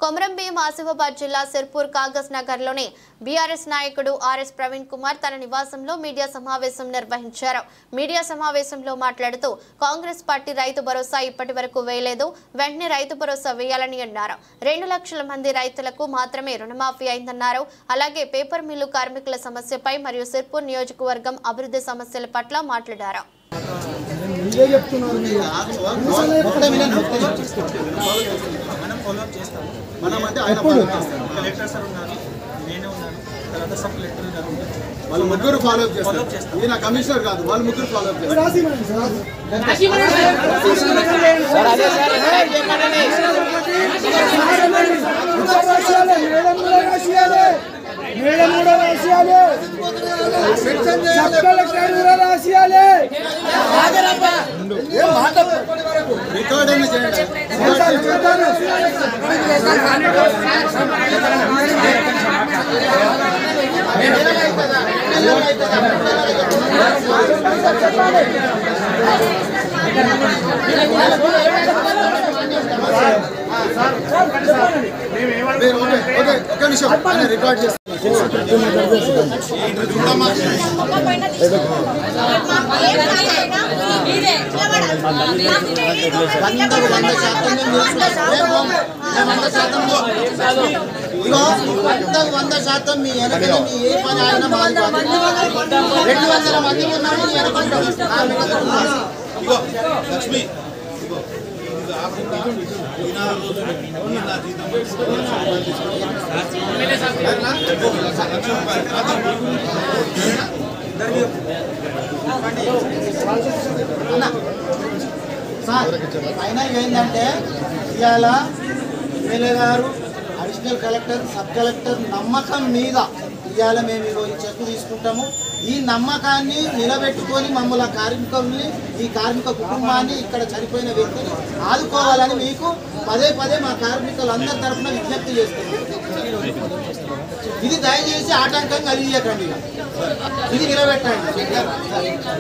కొమరంభీం ఆసిఫాబాద్ జిల్లా సిర్పూర్ కాగజ్ నగర్లోని బీఆర్ఎస్ నాయకుడు ఆర్ఎస్ ప్రవీణ్ కుమార్ తన నివాసంలో మీడియా సమావేశం నిర్వహించారు. మీడియా సమావేశంలో మాట్లాడుతూ కాంగ్రెస్ పార్టీ రైతు భరోసా ఇప్పటివరకు వేయలేదు, వెంటనే రైతు భరోసా వేయాలని అన్నారు. 2 లక్షల మంది రైతులకు మాత్రమే రుణమాఫీ అయిందన్నారు. అలాగే పేపర్ మిల్లు కార్మికుల సమస్యపై మరియు సిర్పూర్ నియోజకవర్గం అభివృద్ధి సమస్యల పట్ల మాట్లాడారు. వాళ్ళు ముగ్గురు ఫాలో అప్ చేస్తారు. ఈయన కమిషనర్ కాదు, వాళ్ళు ముగ్గురు ఫాలో అప్ చేస్తారు. రికార్డింగ్ చేయండి. ఒక నిమిషం రికార్డ్ చేస్తాం. మీ వెనక మీ ఏ పని అయినా మాది 200 మంది లక్ష్మి ఫైనల్ ఏంటంటే ఇవాళ ఎమ్మెల్యే గారు, అడిషనల్ కలెక్టర్, సబ్ కలెక్టర్ నమ్మకం మీద ఇవాళ మేము ఈ చెక్ తీసుకుంటాము. ఈ నమ్మకాన్ని నిలబెట్టుకొని మమ్మల్ని కార్మికుల్ని, ఈ కార్మిక కుటుంబాన్ని, ఇక్కడ చనిపోయిన వ్యక్తిని ఆదుకోవాలని మీకు పదే పదే మా కార్మికులందరి తరఫున విజ్ఞప్తి చేస్తున్నాం. ఇది దయచేసి ఆటంకం కలిగియకండి, ఇది నిలబెట్టండి.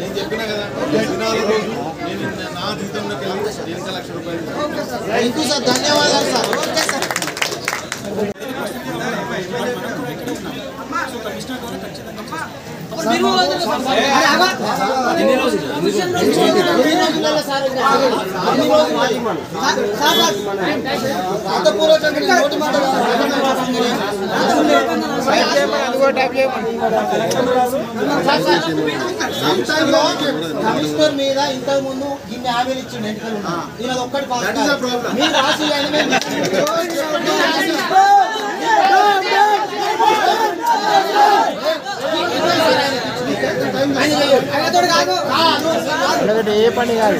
నేను చెప్పినా కదా, నా జీతంలోకి వెళ్ళి 1 లక్ష రూపాయలు. థ్యాంక్ యూ సార్, ధన్యవాదాలు సార్. Okay sir. కమిషనర్ మీద ఇంతకు ముందు ఇన్ని హామీలు ఇచ్చిండు ఎన్నికలు, ఈయన ఒక్కటి మీరు రాసి ఏ పని కాదు.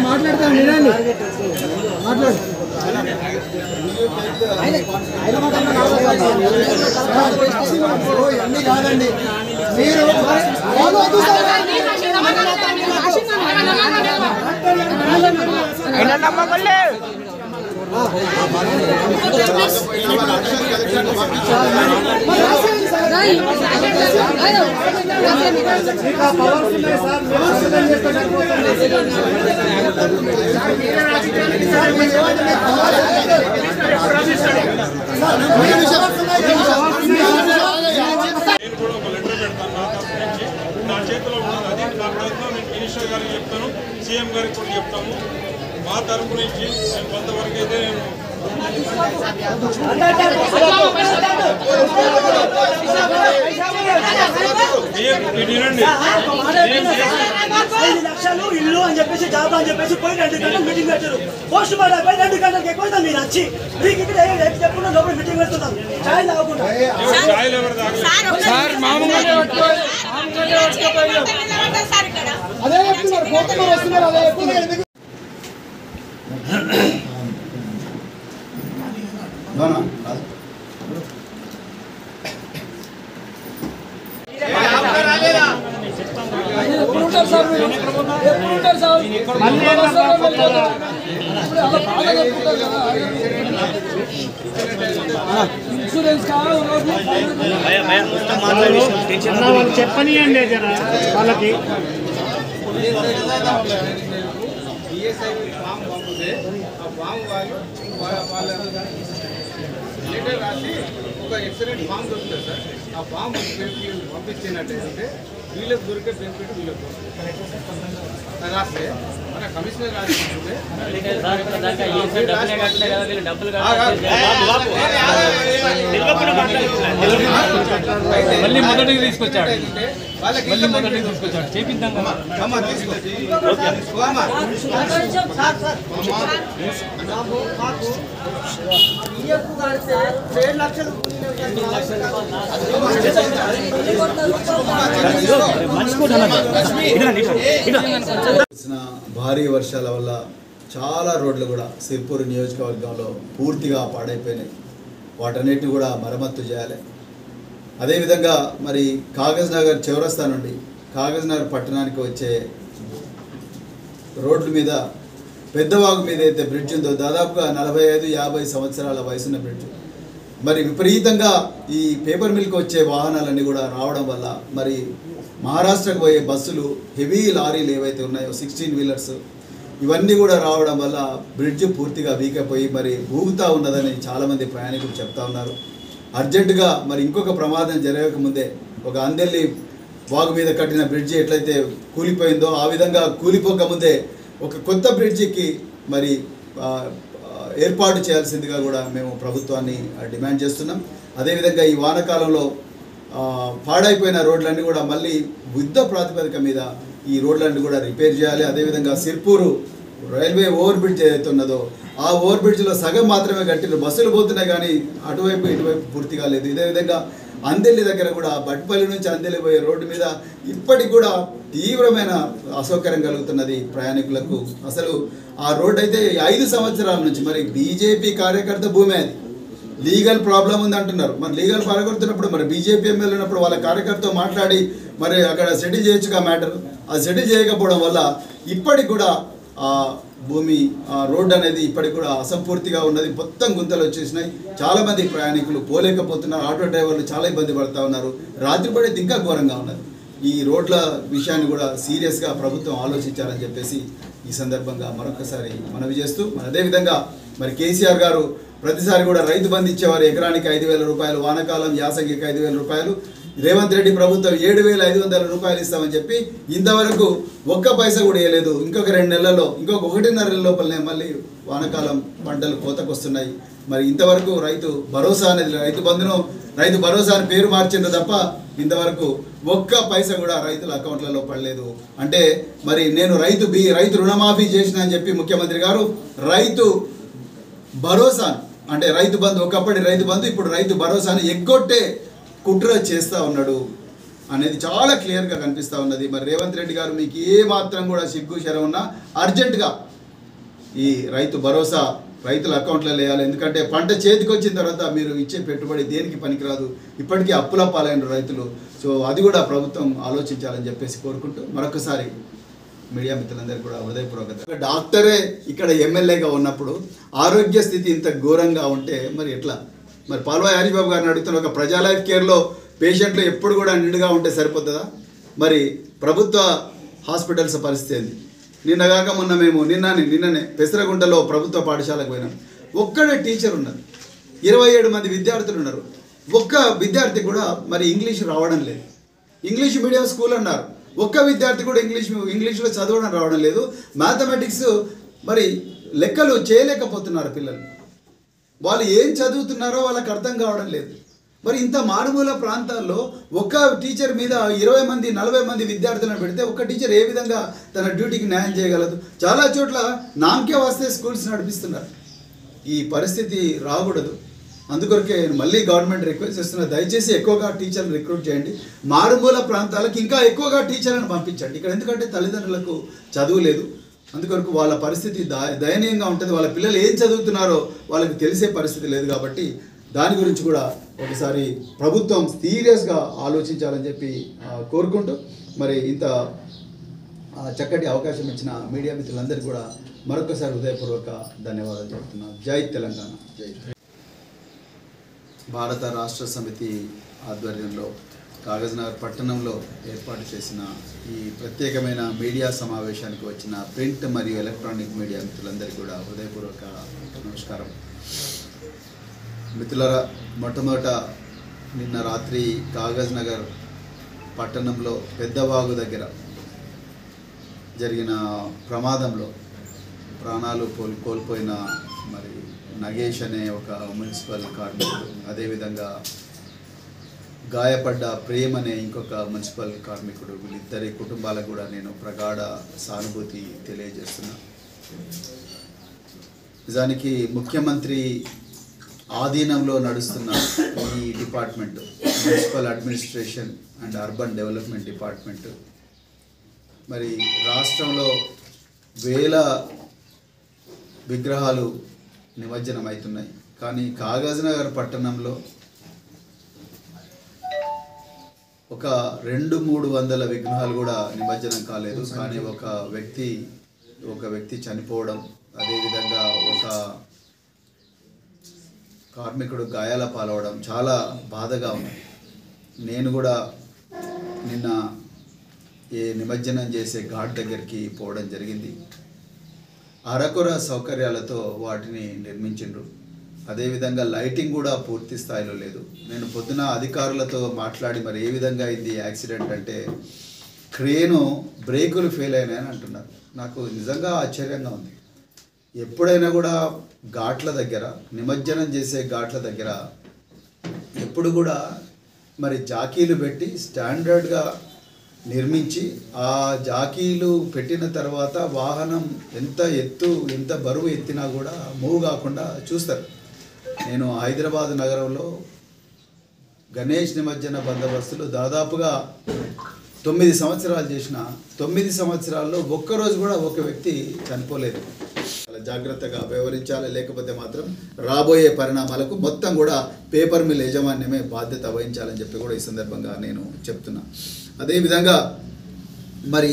మాట్లాడతాం వినండి, మాట్లాడు. ఇవన్నీ కాదండి, మీరు సీఎం గారికి కూడా చెప్తాము. మా తరపు నుంచి కొంతవరకు అయితే నేను లక్షలు ఇల్లు అని చెప్పేసి జాబ్ అని చెప్పేసి పోయి 2 గంటలు మీటింగ్ పెట్టారు. పోస్ట్ మార్టం పోయి 2 గంటలకు ఎక్కువ మీరు వచ్చి మీకు ఇక్కడ చెప్పకుండా లోపల మీటింగ్ పెడుతున్నాం. చాయ్ తాగకుండా అదే చెప్తున్నారు, కోర్టులో వస్తున్నారు, అదే చెప్తున్నారు. చెప్పనియండి జరా వాళ్ళకి ఫామ్ పంపితే ఆ ఫామ్ వాళ్ళ లెటర్ రాసి ఒక ఎక్సలెంట్ ఫామ్ దొరుకుతుంది సార్. ఆ ఫామ్ పంపించినట్టయితే వీళ్ళకి దొరికే బెనిఫిట్ వీళ్ళకి రాస్తే మన కమిషనర్ రాసిస్తే మళ్ళీ మొదటికి తీసుకొచ్చాడు చేపిద్దాం భారీ వర్షాల వల్ల చాలా రోడ్లు కూడా సిర్పూర్ నియోజకవర్గంలో పూర్తిగా పాడైపోయినాయి. వాటన్నిటిని కూడా మరమ్మత్తు చేయాలి. అదేవిధంగా మరి కాగజ్ నగర్ చౌరస్తా నుండి కాగజ్ నగర్ పట్టణానికి వచ్చే రోడ్ల మీద పెద్దవాగు మీద అయితే బ్రిడ్జ్ ఉందో దాదాపుగా 45-50 సంవత్సరాల వయసున్న బ్రిడ్జ్ మరి విపరీతంగా ఈ పేపర్ మిల్క్ వచ్చే వాహనాలన్నీ కూడా రావడం వల్ల మరి మహారాష్ట్రకు పోయే బస్సులు హెవీ లారీలు ఏవైతే ఉన్నాయో 16 వీలర్స్ ఇవన్నీ కూడా రావడం వల్ల బ్రిడ్జ్ పూర్తిగా వీక్ అయిపోయి మరి ఊగుతూ ఉన్నదని చాలామంది ప్రయాణికులు చెప్తా ఉన్నారు. అర్జెంటుగా మరి ఇంకొక ప్రమాదం జరగకముందే ఒక అందెల్లి వాగు మీద కట్టిన బ్రిడ్జి ఎట్లయితే కూలిపోయిందో ఆ విధంగా కూలిపోకముందే ఒక కొత్త బ్రిడ్జికి మరి ఏర్పాటు చేయాల్సిందిగా కూడా మేము ప్రభుత్వాన్ని డిమాండ్ చేస్తున్నాం. అదేవిధంగా ఈ వానాకాలంలో పాడైపోయిన రోడ్లన్నీ కూడా మళ్ళీ యుద్ధ ప్రాతిపదిక మీద ఈ రోడ్లన్నీ కూడా రిపేర్ చేయాలి. అదేవిధంగా సిర్పూరు రైల్వే ఓవర్ బ్రిడ్జ్ ఏదైతే ఉన్నదో ఆ ఓవర్ బ్రిడ్జ్లో సగం మాత్రమే కట్టిన బస్సులు పోతున్నాయి కానీ అటువైపు ఇటువైపు పూర్తిగా లేదు. ఇదే విధంగా అందెల్లి దగ్గర కూడా బట్పల్లి నుంచి అందెల్లి పోయే రోడ్డు మీద ఇప్పటికి కూడా తీవ్రమైన అసౌకర్యం కలుగుతున్నది ప్రయాణికులకు. అసలు ఆ రోడ్డు అయితే 5 సంవత్సరాల నుంచి మరి బీజేపీ కార్యకర్త భూమి అది లీగల్ ప్రాబ్లం ఉంది అంటున్నారు. మరి లీగల్ పరగొడుతున్నప్పుడు మరి బీజేపీ ఎమ్మెల్యే ఉన్నప్పుడు వాళ్ళ కార్యకర్తతో మాట్లాడి మరి అక్కడ సెటిల్ చేయొచ్చుగా మ్యాటర్. అది సెటిల్ చేయకపోవడం వల్ల ఇప్పటికి కూడా ఆ భూమి రోడ్డు అనేది ఇప్పటికి కూడా అసంపూర్తిగా ఉన్నది. మొత్తం గుంతలు వచ్చేసినాయి. చాలామంది ప్రయాణికులు పోలేకపోతున్నారు. ఆటో డ్రైవర్లు చాలా ఇబ్బంది పడుతూ ఉన్నారు. రాత్రి పడేది ఇంకా ఘోరంగా ఉన్నది. ఈ రోడ్ల విషయాన్ని కూడా సీరియస్గా ప్రభుత్వం ఆలోచించాలని చెప్పేసి ఈ సందర్భంగా మరొకసారి మనవి చేస్తూ అదేవిధంగా మరి కేసీఆర్ గారు ప్రతిసారి కూడా రైతు బంధు ఇచ్చేవారు. ఎకరానికి 5,000 రూపాయలు, వానాకాలం యాసంగికి 5,000 రూపాయలు. రేవంత్ రెడ్డి ప్రభుత్వం 7,500 రూపాయలు ఇస్తామని చెప్పి ఇంతవరకు ఒక్క పైసా కూడా ఇవ్వలేదు. ఇంకొక 2 నెలల్లో ఇంకొక 1.5 నెలల లోపలనే మళ్ళీ వానాకాలం పంటలు కోతకు వస్తున్నాయి. మరి ఇంతవరకు రైతు భరోసా అనేది రైతు భరోసా అని పేరు మార్చిండ్రు తప్ప ఇంతవరకు ఒక్క పైసా కూడా రైతుల అకౌంట్లలో పడలేదు. అంటే మరి నేను రైతు రుణమాఫీ చేసిన అని చెప్పి ముఖ్యమంత్రి గారు రైతు భరోసా అంటే రైతు బంధు ఒకప్పటి రైతు బంధు ఇప్పుడు రైతు భరోసాను ఎగ్గొట్టే కుట్ర చేస్తూ ఉన్నాడు అనేది చాలా క్లియర్గా కనిపిస్తూ ఉన్నది. మరి రేవంత్ రెడ్డి గారు మీకు ఏ మాత్రం కూడా సిగ్గు శరం ఉన్నా అర్జెంటుగా ఈ రైతు భరోసా రైతుల అకౌంట్లో వేయాలి. ఎందుకంటే పంట చేతికి వచ్చిన తర్వాత మీరు ఇచ్చే పెట్టుబడి దేనికి పనికిరాదు. ఇప్పటికీ అప్పుల పాలైన రైతులు. సో అది కూడా ప్రభుత్వం ఆలోచించాలని చెప్పేసి కోరుకుంటూ మరొకసారి మీడియా మిత్రులందరికీ కూడా హృదయపూర్వక డాక్టరే ఇక్కడ ఎమ్మెల్యేగా ఉన్నప్పుడు ఆరోగ్య స్థితి ఇంత ఘోరంగా ఉంటే మరి ఎట్లా? మరి పాల్వాయి హరిబాబు గారిని అడుగుతున్న ఒక ప్రజా లైఫ్ కేర్లో పేషెంట్లు ఎప్పుడు కూడా నిండుగా ఉంటే సరిపోతుందా? మరి ప్రభుత్వ హాస్పిటల్స్ పరిస్థితి ఏంది? నిన్నగాక మొన్న మేము నిన్ననే పెసరగుంటలో ప్రభుత్వ పాఠశాలకు పోయినాం. ఒక్కడే టీచర్ ఉన్నారు, 27 మంది విద్యార్థులు ఉన్నారు. ఒక్క విద్యార్థి కూడా మరి ఇంగ్లీష్ రావడం లేదు. ఇంగ్లీష్ మీడియం స్కూల్ అన్నారు, ఒక్క విద్యార్థి కూడా ఇంగ్లీష్లో చదవడం రావడం లేదు. మ్యాథమెటిక్స్ మరి లెక్కలు చేయలేకపోతున్నారు పిల్లలు. వాళ్ళు ఏం చదువుతున్నారో వాళ్ళకి అర్థం కావడం లేదు. మరి ఇంత మారుమూల ప్రాంతాల్లో ఒక్క టీచర్ మీద 20 మంది 40 మంది విద్యార్థులను పెడితే ఒక్క టీచర్ ఏ విధంగా తన డ్యూటీకి న్యాయం చేయగలదు? చాలా చోట్ల నామకే వస్తే స్కూల్స్ నడిపిస్తున్నారు. ఈ పరిస్థితి రాకూడదు. అందుకొరకే మళ్ళీ గవర్నమెంట్ రిక్వెస్ట్ చేస్తున్నా, దయచేసి ఎక్కువగా టీచర్లు రిక్రూట్ చేయండి. మారుమూల ప్రాంతాలకు ఇంకా ఎక్కువగా టీచర్లను పంపించండి. ఇక్కడ ఎందుకంటే తల్లిదండ్రులకు చదువు లేదు, అందుకొరకు వాళ్ళ పరిస్థితి దయనీయంగా ఉంటుంది. వాళ్ళ పిల్లలు ఏం చదువుతున్నారో వాళ్ళకి తెలిసే పరిస్థితి లేదు. కాబట్టి దాని గురించి కూడా ఒకసారి ప్రభుత్వం సీరియస్గా ఆలోచించాలని చెప్పి కోరుకుంటూ, మరి ఇంత చక్కటి అవకాశం ఇచ్చిన మీడియా మిత్రులందరికీ కూడా మరొకసారి హృదయపూర్వక ధన్యవాదాలు చెప్తున్నాను. జై తెలంగాణ. జై. భారత రాష్ట్ర సమితి ఆధ్వర్యంలో కాగజ్నగర్ పట్టణంలో ఏర్పాటు చేసిన ఈ ప్రత్యేకమైన మీడియా సమావేశానికి వచ్చిన ప్రింట్ మరియు ఎలక్ట్రానిక్ మీడియా మిత్రులందరికీ కూడా హృదయపూర్వక నమస్కారం. మిత్రులారా, మొట్టమొదట నిన్న రాత్రి కాగజ్నగర్ పట్టణంలో పెద్దవాగు దగ్గర జరిగిన ప్రమాదంలో ప్రాణాలు కోల్పోయిన మరి నగేష్ అనే ఒక మున్సిపల్ కార్మికుడు, అదేవిధంగా గాయపడ్డ ప్రేమ్ అనే ఇంకొక మున్సిపల్ కార్మికుడు, వీళ్ళిద్దరి కుటుంబాలకు కూడా నేను ప్రగాఢ సానుభూతి తెలియజేస్తున్నా. నిజానికి ముఖ్యమంత్రి ఆధీనంలో నడుస్తున్న ఈ department, municipal administration and urban development department, మరి రాష్ట్రంలో వేల విగ్రహాలు నిమజ్జనం అవుతున్నాయి. కానీ కాగజ్నగర్ పట్టణంలో ఒక 200-300 విగ్రహాలు కూడా నిమజ్జనం కాలేదు. కానీ ఒక వ్యక్తి చనిపోవడం, అదేవిధంగా ఒక కార్మికుడు గాయాల పాలవడం చాలా బాధగా ఉంది. నేను కూడా నిన్న నిమజ్జనం చేసే ఘాట్ దగ్గరికి పోవడం జరిగింది. అరకొర సౌకర్యాలతో వాటిని నిర్మించిండ్రు. అదేవిధంగా లైటింగ్ కూడా పూర్తి స్థాయిలో లేదు. నేను పొద్దున అధికారులతో మాట్లాడి మరి ఏ విధంగా అయింది యాక్సిడెంట్ అంటే క్రేను బ్రేకులు ఫెయిల్ అయినాయని అంటున్నారు. నాకు నిజంగా ఆశ్చర్యంగా ఉంది. ఎప్పుడైనా కూడా ఘాట్ల దగ్గర, నిమజ్జనం చేసే ఘాట్ల దగ్గర ఎప్పుడు కూడా మరి జాకీలు పెట్టి స్టాండర్డ్గా నిర్మించి ఆ జాకీలు పెట్టిన తర్వాత వాహనం ఎంత బరువు ఎత్తినా కూడా మూవ్ కాకుండా చూస్తారు. నేను హైదరాబాద్ నగరంలో గణేష్ నిమజ్జన బందోబస్తులు దాదాపుగా 9 సంవత్సరాలు చేసిన 9 సంవత్సరాల్లో ఒక్కరోజు కూడా ఒక వ్యక్తి చనిపోలేదు. చాలా జాగ్రత్తగా వ్యవహరించాలి, లేకపోతే మాత్రం రాబోయే పరిణామాలకు మొత్తం కూడా పేపర్ మిల్ యాజమాన్యమే బాధ్యత వహించాలని చెప్పి కూడా ఈ సందర్భంగా నేను చెప్తున్నా. అదేవిధంగా మరి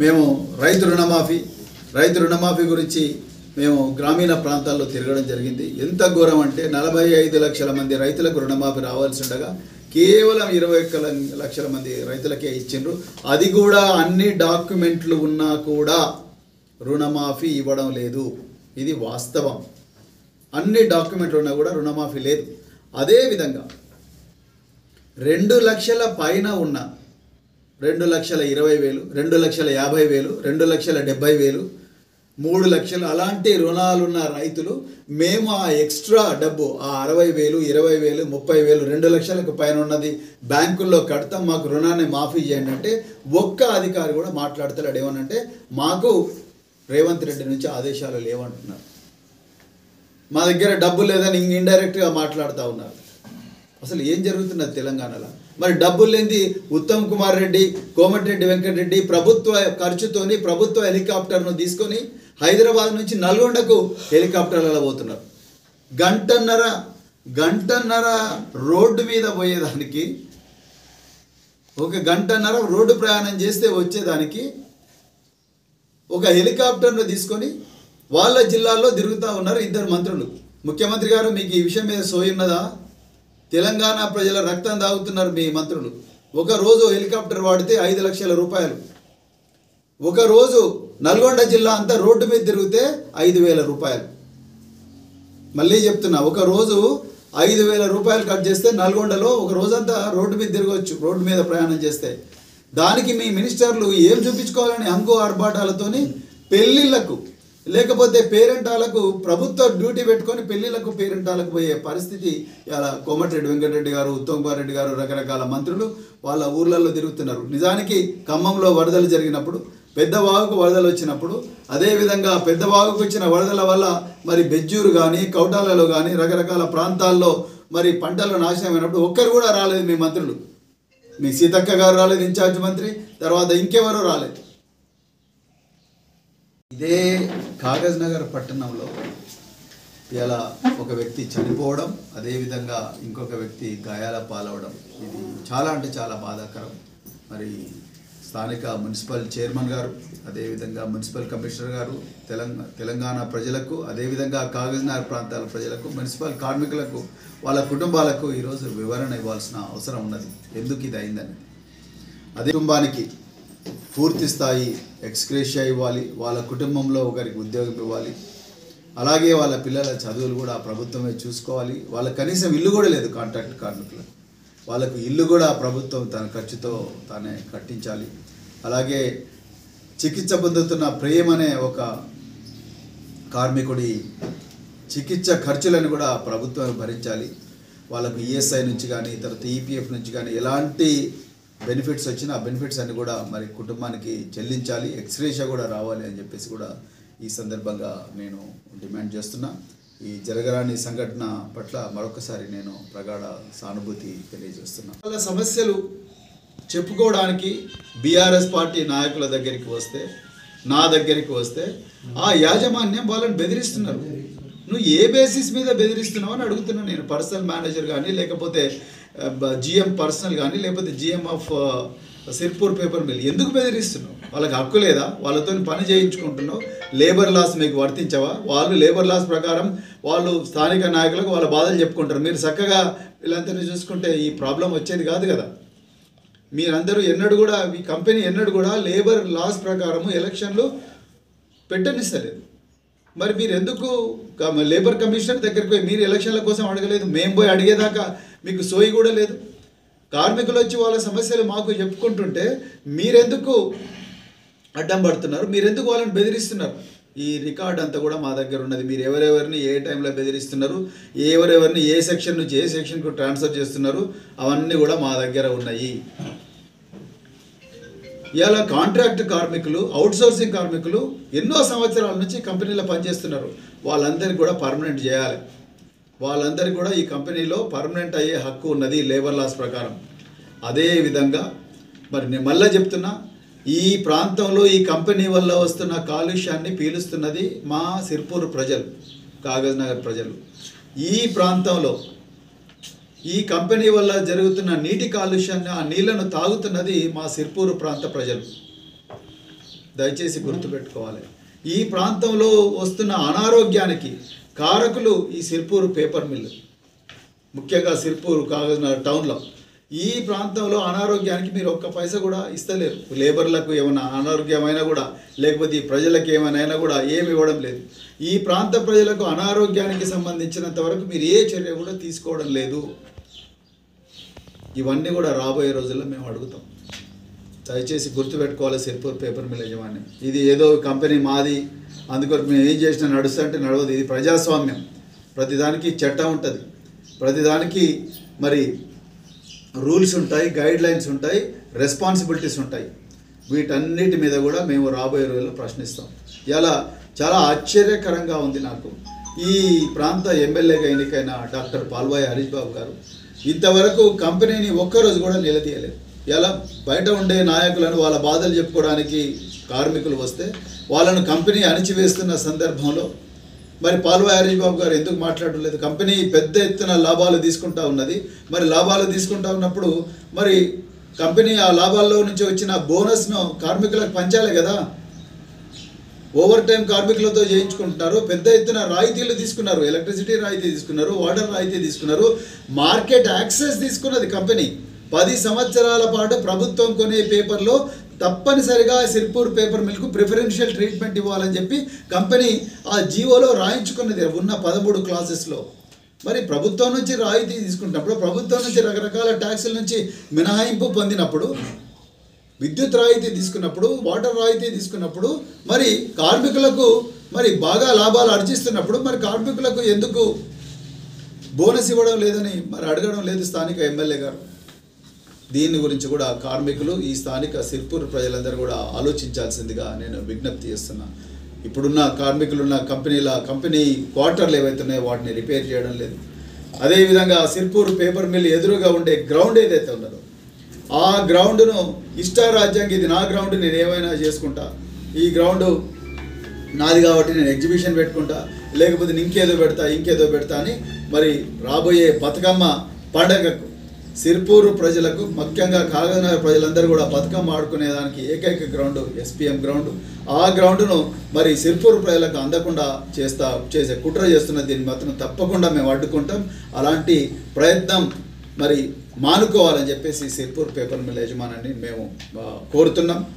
మేము రైతు రుణమాఫీ గురించి మేము గ్రామీణ ప్రాంతాల్లో తిరగడం జరిగింది. ఎంత ఘోరం అంటే 45 లక్షల మంది రైతులకు రుణమాఫీ రావాల్సి ఉండగా కేవలం 21 లక్షల మంది రైతులకే ఇచ్చిండ్రు. అది కూడా అన్ని డాక్యుమెంట్లు ఉన్నా కూడా రుణమాఫీ ఇవ్వడం లేదు. ఇది వాస్తవం. అన్ని డాక్యుమెంట్లు ఉన్నా కూడా రుణమాఫీ లేదు. అదేవిధంగా 2 లక్షల పైన ఉన్న 2,20,000, 2,50,000, 2,70,000, 3 లక్షలు అలాంటి రుణాలున్న రైతులు మేము ఆ ఎక్స్ట్రా డబ్బు ఆ 60,000, 20,000, 30,000, 2 లక్షలకు పైన ఉన్నది బ్యాంకుల్లో కడతాం, మాకు రుణాన్ని మాఫీ చేయండి అంటే ఒక్క అధికారి కూడా మాట్లాడతాడు. ఏమనంటే మాకు రేవంత్ రెడ్డి నుంచి ఆదేశాలు లేవంటున్నారు. మా దగ్గర డబ్బు లేదని ఇండైరెక్ట్గా మాట్లాడుతూ ఉన్నారు. అసలు ఏం జరుగుతున్నది తెలంగాణలో? మరి డబ్బులు లేని ఉత్తమ్ కుమార్ రెడ్డి, కోమటిరెడ్డి వెంకటరెడ్డి ప్రభుత్వ ఖర్చుతోని ప్రభుత్వ హెలికాప్టర్ను తీసుకొని హైదరాబాద్ నుంచి నల్గొండకు హెలికాప్టర్లలో పోతున్నారు. గంటన్నర రోడ్డు మీద పోయేదానికి, ఒక గంటన్నర రోడ్డు ప్రయాణం చేస్తే వచ్చేదానికి ఒక హెలికాప్టర్ను తీసుకొని వాళ్ళ జిల్లాల్లో తిరుగుతూ ఉన్నారు 2 మంత్రులు. ముఖ్యమంత్రి గారు, మీకు ఈ విషయం మీద సోయి ఉన్నదా? తెలంగాణ ప్రజల రక్తం తాగుతున్నారు మీ మంత్రులు. ఒకరోజు హెలికాప్టర్ వాడితే 5 లక్షల రూపాయలు. ఒకరోజు నల్గొండ జిల్లా అంతా రోడ్డు మీద తిరిగితే 5,000 రూపాయలు. మళ్ళీ చెప్తున్నా, ఒకరోజు 5,000 రూపాయలు కట్ చేస్తే నల్గొండలో ఒక రోజంతా రోడ్డు మీద తిరగవచ్చు, రోడ్డు మీద ప్రయాణం చేస్తే. దానికి మీ మినిస్టర్లు ఏం చూపించుకోవాలని హంగు ఆర్భాటాలతోని లేకపోతే పేరెంటాలకు ప్రభుత్వ డ్యూటీ పెట్టుకొని పెళ్లిళ్లకు పేరెంటాలకు పోయే పరిస్థితి ఇలా కోమటిరెడ్డి వెంకటరెడ్డి గారు, ఉత్తమ్ కుమార్ రెడ్డి గారు, రకరకాల మంత్రులు వాళ్ళ ఊర్లలో తిరుగుతున్నారు. నిజానికి ఖమ్మంలో వరదలు జరిగినప్పుడు, పెద్దవాగుకు వరదలు వచ్చినప్పుడు, అదేవిధంగా పెద్దవాగుకు వచ్చిన వరదల వల్ల మరి బెజ్జూరు కానీ కౌటాలలో కానీ రకరకాల ప్రాంతాల్లో మరి పంటలు నాశనమైనప్పుడు ఒక్కరు కూడా రాలేదు మీ మంత్రులు. మీ సీతక్క గారు రాలేదు ఇన్ఛార్జ్ మంత్రి, తర్వాత ఇంకెవరూ రాలేదు. ఇదే కాగజ్ నగర్ పట్టణంలో ఇలా ఒక వ్యక్తి చనిపోవడం, అదేవిధంగా ఇంకొక వ్యక్తి గాయాల పాలవడం, ఇది చాలా అంటే చాలా బాధాకరం. మరి స్థానిక మున్సిపల్ చైర్మన్ గారు, అదేవిధంగా మున్సిపల్ కమిషనర్ గారు, తెలంగాణ ప్రజలకు, అదేవిధంగా కాగజ్ నగర్ ప్రాంతాల ప్రజలకు, మున్సిపల్ కార్మికులకు, వాళ్ళ కుటుంబాలకు ఈరోజు వివరణ ఇవ్వాల్సిన అవసరం ఉన్నది, ఎందుకు ఇది అయిందని. అదే కుటుంబానికి పూర్తి స్థాయి ఎక్స్గ్రేషియా ఇవ్వాలి, వాళ్ళ కుటుంబంలో ఒకరికి ఉద్యోగం ఇవ్వాలి, అలాగే వాళ్ళ పిల్లల చదువులు కూడా ప్రభుత్వమే చూసుకోవాలి. వాళ్ళకి కనీసం ఇల్లు కూడా లేదు కాంట్రాక్ట్ కార్మికులకు, వాళ్ళకు ఇల్లు కూడా ప్రభుత్వం తన ఖర్చుతో తానే కట్టించాలి. అలాగే చికిత్స పొందుతున్న ప్రేమ్ అనే ఒక కార్మికుడి చికిత్స ఖర్చులను కూడా ప్రభుత్వం భరించాలి. వాళ్ళకు ఈఎస్ఐ నుంచి కానీ తర్వాత ఈపీఎఫ్ నుంచి కానీ ఎలాంటి బెనిఫిట్స్ వచ్చినా ఆ బెనిఫిట్స్ అన్ని కూడా మరి కుటుంబానికి చెల్లించాలి, ఎక్స్గ్రేషియా కూడా రావాలి అని చెప్పేసి కూడా ఈ సందర్భంగా నేను డిమాండ్ చేస్తున్నా. ఈ జరగరాని సంఘటన పట్ల మరొకసారి నేను ప్రగాఢ సానుభూతి తెలియజేస్తున్నా. వాళ్ళ సమస్యలు చెప్పుకోవడానికి బీఆర్ఎస్ పార్టీ నాయకుల దగ్గరికి వస్తే, నా దగ్గరికి వస్తే ఆ యాజమాన్యం వాళ్ళని బెదిరిస్తున్నారు. నువ్వు ఏ బేసిస్ మీద బెదిరిస్తున్నావు అని అడుగుతున్నాను నేను. పర్సనల్ మేనేజర్ కానీ, లేకపోతే జిఎం పర్సనల్ కానీ, లేకపోతే GM of Sirpur paper mill ఎందుకు బెదిరిస్తున్నావు? వాళ్ళకి హక్కు లేదా? వాళ్ళతో పని చేయించుకుంటున్నావు. లేబర్ లాస్ మీకు వర్తించవా? వాళ్ళు లేబర్ లాస్ ప్రకారం వాళ్ళు స్థానిక నాయకులకు వాళ్ళ బాధలు చెప్పుకుంటారు. మీరు చక్కగా వీళ్ళందరినీ చూసుకుంటే ఈ ప్రాబ్లం వచ్చేది కాదు కదా. మీరందరూ ఎన్నడూ కూడా, ఈ కంపెనీ ఎన్నడూ కూడా లేబర్ లాస్ ప్రకారము ఎలక్షన్లు పెట్టనిస్తలేదు. మరి మీరు ఎందుకు లేబర్ కమిషనర్ దగ్గరికి పోయి మీరు ఎలక్షన్ల కోసం అడగలేదు? మేము పోయి అడిగేదాకా మీకు సోయి కూడా లేదు. కార్మికులు వచ్చి వాళ్ళ సమస్యలు మాకు చెప్పుకుంటుంటే మీరెందుకు అడ్డం పడుతున్నారు? మీరెందుకు వాళ్ళని బెదిరిస్తున్నారు? ఈ రికార్డ్ అంతా కూడా మా దగ్గర ఉన్నది. మీరు ఎవరెవరిని ఏ టైంలో బెదిరిస్తున్నారు, ఎవరెవరిని ఏ సెక్షన్ నుంచి ఏ సెక్షన్కు ట్రాన్స్ఫర్ చేస్తున్నారు, అవన్నీ కూడా మా దగ్గర ఉన్నాయి. ఇలా కాంట్రాక్ట్ కార్మికులు, అవుట్సోర్సింగ్ కార్మికులు ఎన్నో సంవత్సరాల నుంచి కంపెనీలో పనిచేస్తున్నారు. వాళ్ళందరికీ కూడా పర్మనెంట్ చేయాలి. వాళ్ళందరికీ కూడా ఈ కంపెనీలో పర్మనెంట్ అయ్యే హక్కు ఉన్నది లేబర్ లాస్ ప్రకారం. అదేవిధంగా మరి నేను మళ్ళీ చెప్తున్నా, ఈ ప్రాంతంలో ఈ కంపెనీ వల్ల వస్తున్న కాలుష్యాన్ని పీలుస్తున్నది మా సిర్పూర్ ప్రజలు, కాగజ్ నగర్ ప్రజలు. ఈ ప్రాంతంలో ఈ కంపెనీ వల్ల జరుగుతున్న నీటి కాలుష్యాన్ని, ఆ నీళ్లను తాగుతున్నది మా సిర్పూర్ ప్రాంత ప్రజలు. దయచేసి గుర్తుపెట్టుకోవాలి. ఈ ప్రాంతంలో వస్తున్న అనారోగ్యానికి కారకులు ఈ సిర్పూర్ పేపర్ మిల్లు, ముఖ్యంగా సిర్పూర్ కాగజ్ నగర్ టౌన్లో. ఈ ప్రాంతంలో అనారోగ్యానికి మీరు ఒక్క పైసా కూడా ఇస్తలేరు. లేబర్లకు ఏమైనా అనారోగ్యమైనా కూడా, లేకపోతే ఈ ప్రజలకు ఏమైనా కూడా ఏమి ఇవ్వడం లేదు. ఈ ప్రాంత ప్రజలకు అనారోగ్యానికి సంబంధించినంత వరకు మీరు ఏ చర్య కూడా తీసుకోవడం లేదు. ఇవన్నీ కూడా రాబోయే రోజుల్లో మేము అడుగుతాం. దయచేసి గుర్తుపెట్టుకోవాలి సిర్పూర్ పేపర్ మిల్ యజమాని. ఇది ఏదో కంపెనీ మాది, అందుకొరకు మేము ఏం చేసినా నడుస్తుంటే నడవదు. ఇది ప్రజాస్వామ్యం. ప్రతిదానికి చట్టం ఉంటుంది, ప్రతిదానికి మరి రూల్స్ ఉంటాయి, గైడ్ లైన్స్ ఉంటాయి, రెస్పాన్సిబిలిటీస్ ఉంటాయి. వీటన్నిటి మీద కూడా మేము రాబోయే రోజుల్లో ప్రశ్నిస్తాం. ఇలా చాలా ఆశ్చర్యకరంగా ఉంది నాకు. ఈ ప్రాంత ఎమ్మెల్యేగా ఎన్నికైన డాక్టర్ పాల్వాయి హరీష్ బాబు గారు ఇంతవరకు కంపెనీని ఒక్కరోజు కూడా నిలదీయలేదు. ఇలా బయట ఉండే నాయకులను వాళ్ళ బాధలు చెప్పుకోవడానికి కార్మికులు వస్తే వాళ్ళను కంపెనీ అణిచివేస్తున్న సందర్భంలో మరి పాల్వాయి హరీష్ బాబు గారు ఎందుకు మాట్లాడలేదు? కంపెనీ పెద్ద ఎత్తున లాభాలు తీసుకుంటా ఉన్నది. మరి లాభాలు తీసుకుంటా ఉన్నప్పుడు మరి కంపెనీ ఆ లాభాల్లో నుంచి వచ్చిన బోనస్ను కార్మికులకు పంచాలి కదా. ఓవర్ టైం కార్మికులతో చేయించుకుంటున్నారు. పెద్ద ఎత్తున రాయితీలు తీసుకున్నారు. ఎలక్ట్రిసిటీ రాయితీ తీసుకున్నారు, వాటర్ రాయితీ తీసుకున్నారు, మార్కెట్ యాక్సెస్ తీసుకున్నది కంపెనీ. 10 సంవత్సరాల పాటు ప్రభుత్వం కొనే పేపర్లో తప్పనిసరిగా Sirpur paper milk preferential treatment ఇవ్వాలని చెప్పి కంపెనీ ఆ జీవోలో రాయించుకున్నది ఉన్న 13 క్లాసెస్లో. మరి ప్రభుత్వం నుంచి రాయితీ తీసుకుంటున్నప్పుడు, ప్రభుత్వం నుంచి రకరకాల ట్యాక్సుల నుంచి మినహాయింపు పొందినప్పుడు, విద్యుత్ రాయితీ తీసుకున్నప్పుడు, వాటర్ రాయితీ తీసుకున్నప్పుడు మరి కార్మికులకు మరి బాగా లాభాలు ఆర్జిస్తున్నప్పుడు మరి కార్మికులకు ఎందుకు బోనస్ ఇవ్వడం లేదని మరి అడగడం లేదు స్థానిక ఎమ్మెల్యే గారు. దీని గురించి కూడా కార్మికులు ఈ స్థానిక సిర్పూర్ ప్రజలందరూ కూడా ఆలోచించాల్సిందిగా నేను విజ్ఞప్తి చేస్తున్నా. ఇప్పుడున్న కార్మికులున్న కంపెనీ క్వార్టర్లు ఏవైతే ఉన్నాయో వాటిని రిపేర్ చేయడం లేదు. అదేవిధంగా సిర్పూర్ పేపర్ మిల్ ఎదురుగా ఉండే గ్రౌండ్ ఏదైతే ఉన్నదో ఆ గ్రౌండ్ను ఇష్టారాజ్యంగా ఇది నా గ్రౌండ్, నేను ఏమైనా చేసుకుంటా, ఈ గ్రౌండ్ నాది కాబట్టి నేను ఎగ్జిబిషన్ పెట్టుకుంటా, లేకపోతే ఇంకేదో పెడతా అని మరి రాబోయే బతుకమ్మ పండగకు సిర్పూరు ప్రజలకు ముఖ్యంగా కాగజ్నగర్ ప్రజలందరూ కూడా బతుకమ్మ ఆడుకునేదానికి ఏకైక గ్రౌండ్ ఎస్పీఎం గ్రౌండ్. ఆ గ్రౌండ్ను మరి సిర్పూరు ప్రజలకు అందకుండా చేసే కుట్ర చేస్తున్న దీన్ని మాత్రం తప్పకుండా మేము అడ్డుకుంటాం. అలాంటి ప్రయత్నం మరి మానుకోవాలని చెప్పేసి సిర్పూర్ పేపర్ మిల్ యజమానాన్ని మేము కోరుతున్నాం.